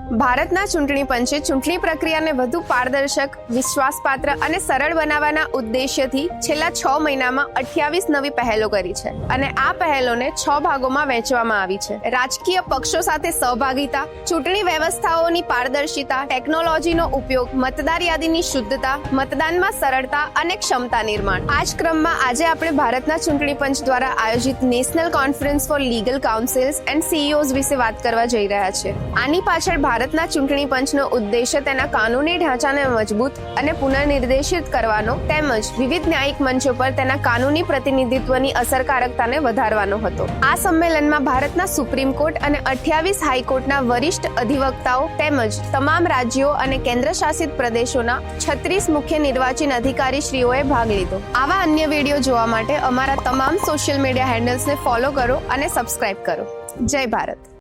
ભારતના ચૂંટણી પંચે ચૂંટણી પ્રક્રિયાને વધુ પારદર્શક, વિશ્વાસપાત્ર અને સરળ બનાવવાના ઉદ્દેશ્યથી છેલ્લા 6 મહિનામાં 28 નવી પહેલો કરી છે અને આ પહેલોને 6 ભાગોમાં વહેંચવામાં આવી છે. રાજકીય પક્ષો સાથે સહભાગિતા, ચૂંટણી વ્યવસ્થાઓની પારદર્શિતા, ટેકનોલોજીનો ઉપયોગ, મતદાર યાદીની શુદ્ધતા, મતદાનમાં સરળતા અને ક્ષમતા નિર્માણ. આ જ ક્રમમાં આજે આપણે ભારતના ચૂંટણી પંચ દ્વારા આયોજિત national conference for legal councils and CEOs વિશે વાત કરવા જઈ રહ્યા છે. આની પાછળ ભારતના ચૂંટણી પંચનો ઉદ્દેશ્ય તેના કાનૂની ઢાંચાને મજબૂત અને પુનર્નિર્દેશિત કરવાનો તેમજ વિવિધ ન્યાયિક મંચો પર તેના કાનૂની પ્રતિનિધિત્વની અસરકારકતાને વધારવાનો હતો. આ સંમેલનમાં ભારતના સુપ્રીમ કોર્ટ અને 28 હાઈકોર્ટના વરિષ્ઠ અધિવક્તાઓ તેમજ તમામ રાજ્યો અને કેન્દ્રશાસિત પ્રદેશોના 36 મુખ્ય નિર્વાચન અધિકારીશ્રીઓએ ભાગ લીધો. આવા અન્ય વિડીયો જોવા માટે અમારા તમામ સોશિયલ મીડિયા હેન્ડલ્સને ફોલો કરો અને સબસ્ક્રાઇબ કરો. જય ભારત.